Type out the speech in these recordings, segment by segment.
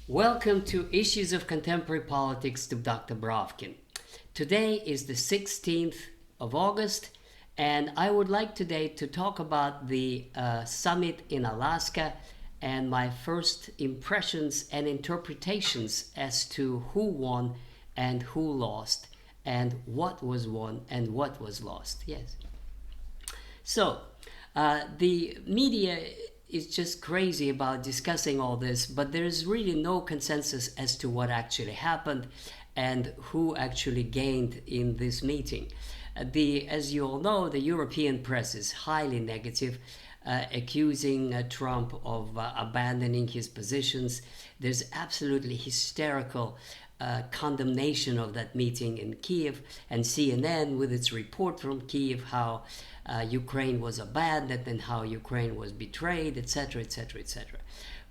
Welcome to Issues of Contemporary Politics with Dr. Brovkin. Today is the 16th of August, and I would like today to talk about the summit in Alaska and my first impressions and interpretations as to who won and who lost, and what was won and what was lost. Yes. So, the media is just crazy about discussing all this, but there's really no consensus as to what actually happened and who actually gained in this meeting. As you all know, the European press is highly negative, accusing Trump of abandoning his positions. There's absolutely hysterical condemnation of that meeting in Kiev, and CNN with its report from Kiev how Ukraine was abandoned and how Ukraine was betrayed, etc., etc., etc.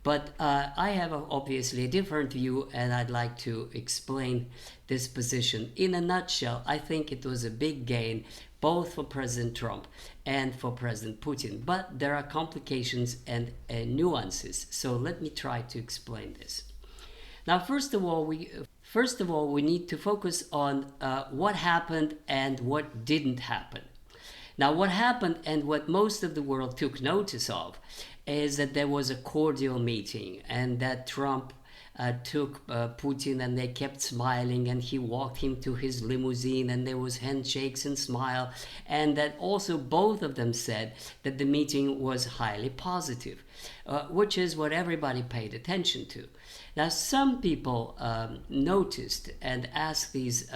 But I have obviously a different view, and I'd like to explain this position. In a nutshell, I think it was a big gain both for President Trump and for President Putin. But there are complications and nuances, so let me try to explain this. Now, first of all, we need to focus on what happened and what didn't happen. Now, what happened and what most of the world took notice of is that there was a cordial meeting, and that Trump took Putin and they kept smiling, and he walked him to his limousine and there was handshakes and smile, and that also both of them said that the meeting was highly positive, which is what everybody paid attention to. Now, some people noticed and asked these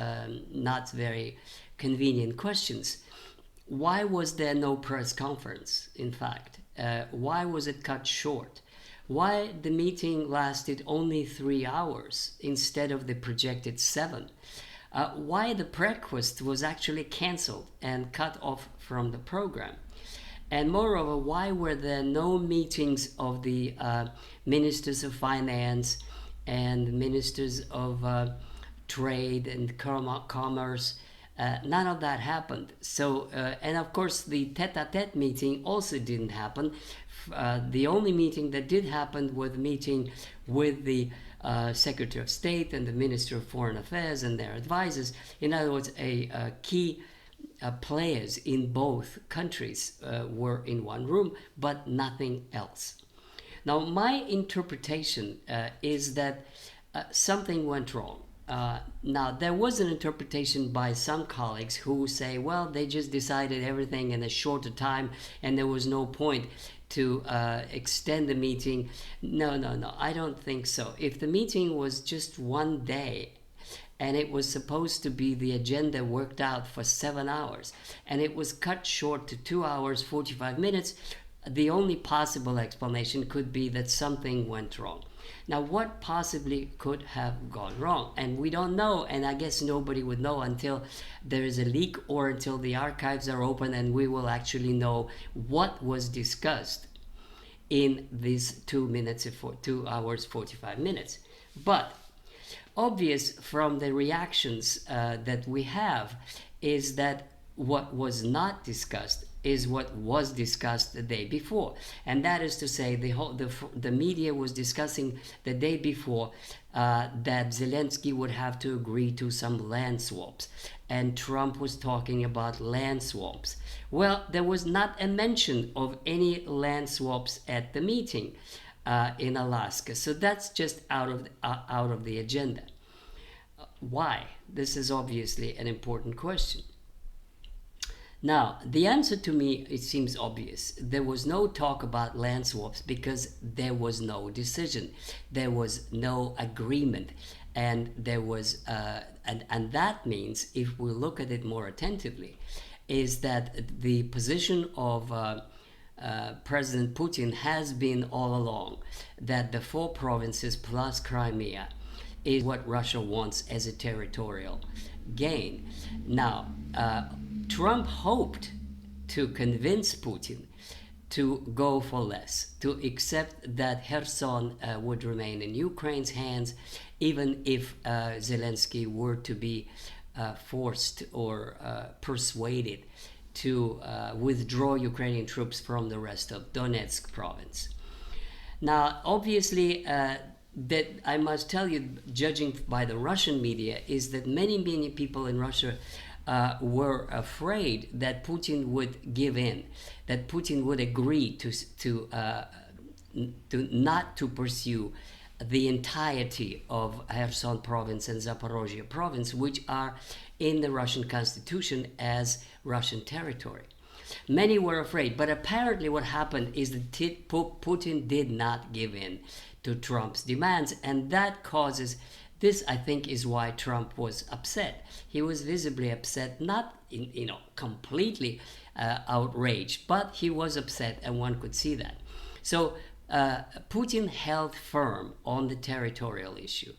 not very convenient questions. Why was there no press conference, in fact? Why was it cut short? Why the meeting lasted only 3 hours instead of the projected 7? Why the breakfast was actually cancelled and cut off from the program? And moreover, why were there no meetings of the ministers of finance and ministers of trade and commerce? None of that happened. So, and of course, the Tett meeting also didn't happen. The only meeting that did happen was the meeting with the Secretary of State and the Minister of Foreign Affairs and their advisors. In other words, key players in both countries were in one room, but nothing else. Now, my interpretation is that something went wrong. Now, there was an interpretation by some colleagues who say, well, they just decided everything in a shorter time and there was no point to extend the meeting. No, I don't think so. If the meeting was just one day and it was supposed to be the agenda worked out for 7 hours and it was cut short to 2 hours, 45 minutes, the only possible explanation could be that something went wrong. Now, what possibly could have gone wrong? And we don't know, and I guess nobody would know until there is a leak or until the archives are open and we will actually know what was discussed in these 2 hours, 45 minutes. But obvious from the reactions that we have is that what was not discussed is what was discussed the day before, and that is to say, the media was discussing the day before that Zelensky would have to agree to some land swaps, and Trump was talking about land swaps. Well, there was not a mention of any land swaps at the meeting in Alaska, so that's just out of the agenda. Why? This is obviously an important question. Now, the answer to me, it seems obvious. There was no talk about land swaps because there was no decision. There was no agreement. And there was, and that means, if we look at it more attentively, is that the position of President Putin has been all along that the 4 provinces plus Crimea is what Russia wants as a territorial gain. Now, Trump hoped to convince Putin to go for less, to accept that Kherson would remain in Ukraine's hands, even if Zelensky were to be forced or persuaded to withdraw Ukrainian troops from the rest of Donetsk province. Now, obviously, that I must tell you, judging by the Russian media, is that many people in Russia were afraid that Putin would give in, that Putin would agree to not to pursue the entirety of Kherson province and Zaporozhye province, which are in the Russian constitution as Russian territory. Many were afraid, but apparently what happened is that Putin did not give in to Trump's demands, and that causes this. I think is why Trump was upset. He was visibly upset, not completely outraged, but he was upset, and one could see that. So Putin held firm on the territorial issue,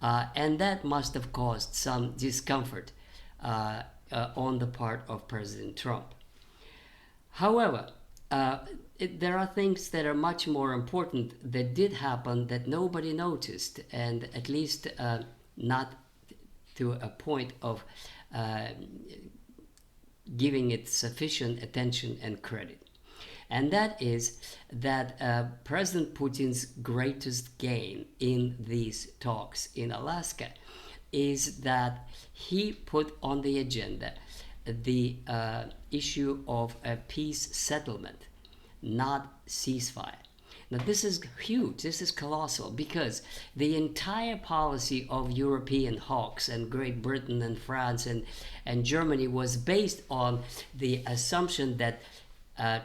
and that must have caused some discomfort on the part of President Trump. However, there are things that are much more important that did happen that nobody noticed, and at least not to a point of giving it sufficient attention and credit. And that is that President Putin's greatest gain in these talks in Alaska is that he put on the agenda the issue of a peace settlement, not ceasefire. Now this is huge, this is colossal, because the entire policy of European hawks and Great Britain and France and Germany was based on the assumption that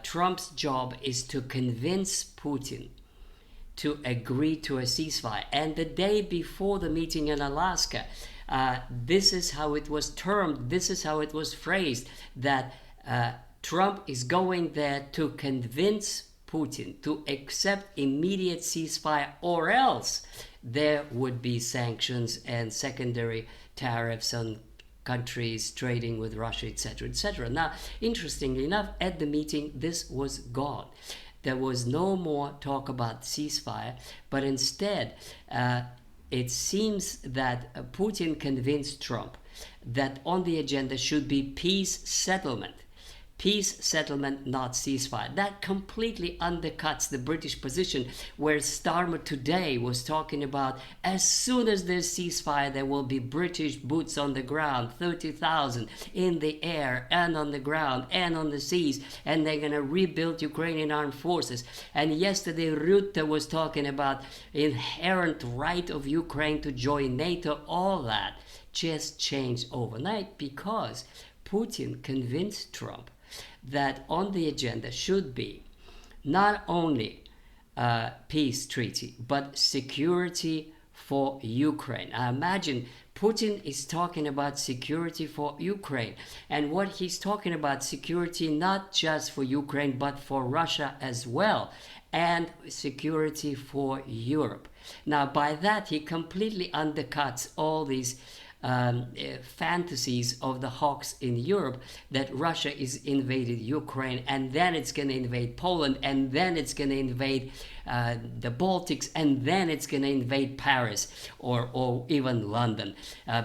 Trump's job is to convince Putin to agree to a ceasefire. And the day before the meeting in Alaska, this is how it was termed, this is how it was phrased, that Trump is going there to convince Putin to accept immediate ceasefire, or else there would be sanctions and secondary tariffs on countries trading with Russia, etc., etc. Now, interestingly enough, at the meeting, this was gone. There was no more talk about ceasefire, but instead, it seems that Putin convinced Trump that on the agenda should be peace settlement. Peace settlement, not ceasefire. That completely undercuts the British position, where Starmer today was talking about as soon as there's ceasefire, there will be British boots on the ground, 30,000 in the air and on the ground and on the seas, and they're going to rebuild Ukrainian armed forces. And yesterday Rutte was talking about inherent right of Ukraine to join NATO. All that just changed overnight because Putin convinced Trump that on the agenda should be not only peace treaty, but security for Ukraine. I imagine Putin is talking about security for Ukraine. And what he's talking about, security not just for Ukraine, but for Russia as well, and security for Europe. Now, by that, he completely undercuts all these fantasies of the hawks in Europe that Russia is invaded Ukraine, and then it's going to invade Poland, and then it's going to invade the Baltics, and then it's going to invade Paris or even London,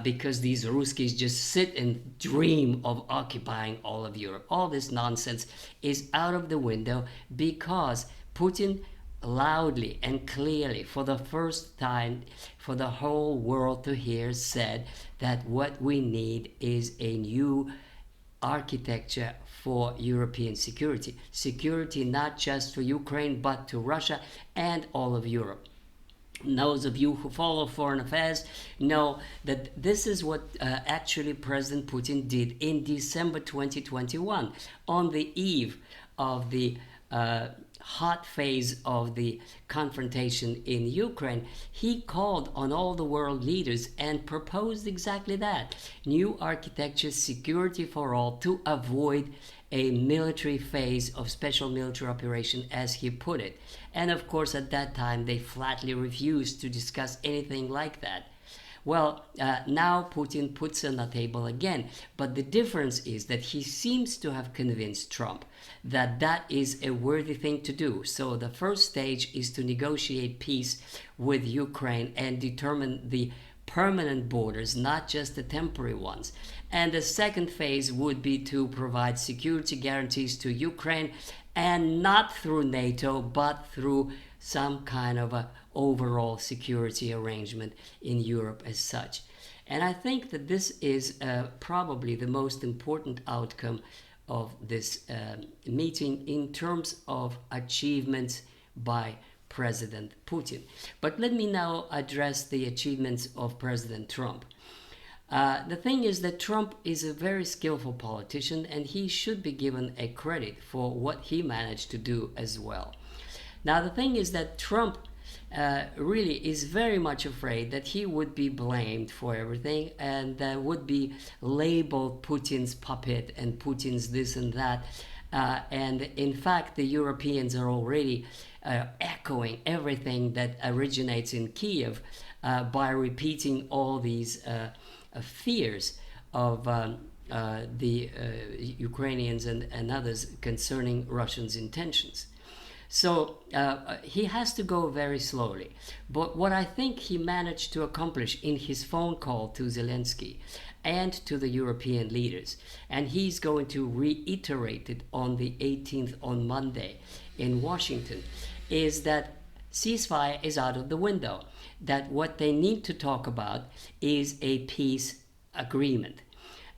because these Ruskies just sit and dream of occupying all of Europe. All this nonsense is out of the window because Putin loudly and clearly, for the first time for the whole world to hear, said that what we need is a new architecture for European security. Security not just for Ukraine, but to Russia and all of Europe. Those of you who follow foreign affairs know that this is what actually President Putin did in December 2021, on the eve of the hot phase of the confrontation in Ukraine. He called on all the world leaders and proposed exactly that: new architecture, security for all, to avoid a military phase of special military operation, as he put it. And of course, at that time, they flatly refused to discuss anything like that. Well, now Putin puts on the table again, but the difference is that he seems to have convinced Trump that that is a worthy thing to do. So the first stage is to negotiate peace with Ukraine and determine the permanent borders, not just the temporary ones. And the second phase would be to provide security guarantees to Ukraine, and not through NATO, but through some kind of a overall security arrangement in Europe as such. And I think that this is probably the most important outcome of this meeting in terms of achievements by President Putin. But let me now address the achievements of President Trump. The thing is that Trump is a very skillful politician, and he should be given a credit for what he managed to do as well. Now, the thing is that Trump really is very much afraid that he would be blamed for everything and would be labeled Putin's puppet and Putin's this and that. And in fact, the Europeans are already echoing everything that originates in Kiev by repeating all these fears of the Ukrainians and others concerning Russians' intentions. So he has to go very slowly. But what I think he managed to accomplish in his phone call to Zelensky and to the European leaders, and he's going to reiterate it on the 18th, on Monday in Washington, is that ceasefire is out of the window. That what they need to talk about is a peace agreement.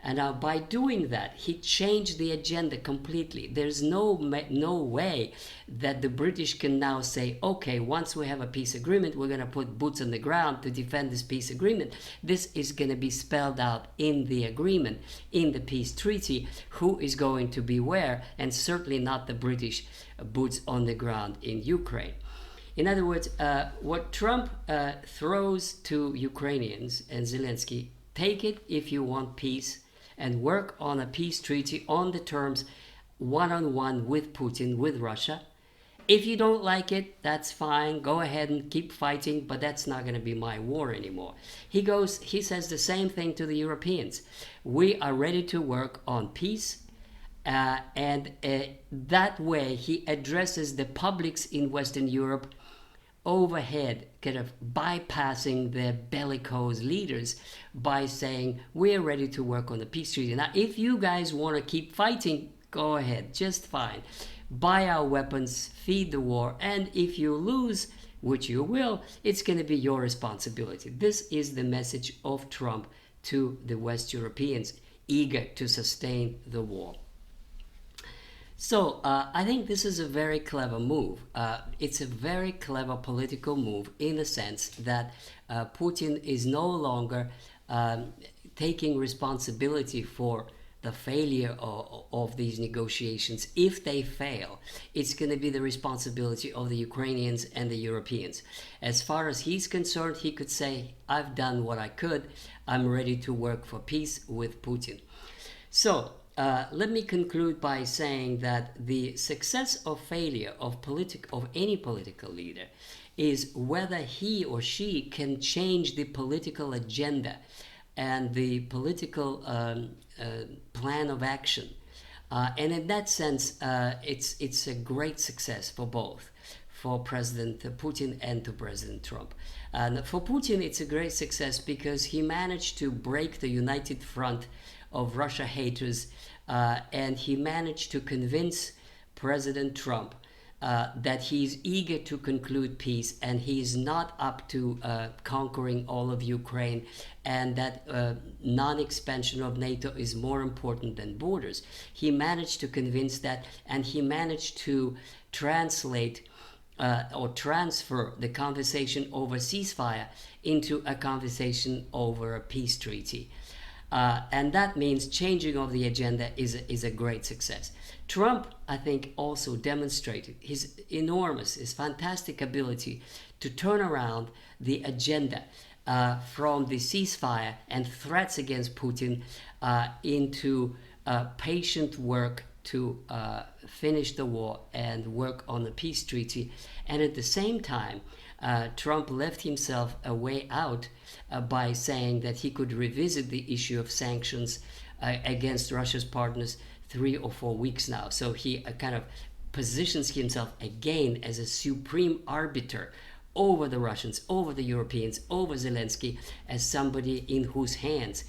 And now by doing that, he changed the agenda completely. There's no way that the British can now say, okay, once we have a peace agreement, we're going to put boots on the ground to defend this peace agreement. This is going to be spelled out in the agreement, in the peace treaty, who is going to be where, and certainly not the British boots on the ground in Ukraine. In other words, what Trump throws to Ukrainians and Zelensky, take it if you want peace, and work on a peace treaty on the terms one-on-one with Putin, with Russia. If you don't like it, that's fine. Go ahead and keep fighting, but that's not going to be my war anymore. He says the same thing to the Europeans. We are ready to work on peace. And that way he addresses the publics in Western Europe overhead, kind of bypassing the bellicose leaders by saying, we're ready to work on the peace treaty. Now, if you guys want to keep fighting, go ahead, just fine. Buy our weapons, feed the war, and if you lose, which you will, it's going to be your responsibility. This is the message of Trump to the West Europeans, eager to sustain the war. So I think this is a very clever move. It's a very clever political move in the sense that Putin is no longer taking responsibility for the failure of these negotiations. If they fail, it's going to be the responsibility of the Ukrainians and the Europeans. As far as he's concerned, he could say, I've done what I could. I'm ready to work for peace with Putin. So let me conclude by saying that the success or failure of any political leader is whether he or she can change the political agenda and the political plan of action. And in that sense, it's a great success for both, for President Putin and to President Trump. And for Putin, it's a great success because he managed to break the united front of Russia haters, and he managed to convince President Trump that he's eager to conclude peace and he's not up to conquering all of Ukraine, and that non-expansion of NATO is more important than borders. He managed to convince that, and he managed to translate or transfer the conversation over ceasefire into a conversation over a peace treaty. And that means changing of the agenda is a great success. Trump, I think, also demonstrated his fantastic ability to turn around the agenda from the ceasefire and threats against Putin into patient work to finish the war and work on a peace treaty. And at the same time, Trump left himself a way out by saying that he could revisit the issue of sanctions against Russia's partners 3 or 4 weeks now. So he kind of positions himself again as a supreme arbiter over the Russians, over the Europeans, over Zelensky, as somebody in whose hands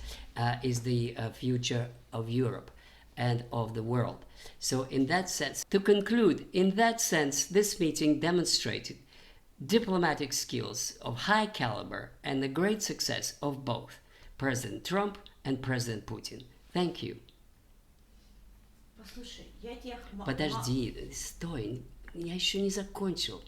is the future of Europe and of the world. So in that sense, to conclude, in that sense, this meeting demonstrated diplomatic skills of high caliber and the great success of both President Trump and President Putin. Thank you. Послушай, я тебе... Подожди, стой, я еще не закончил.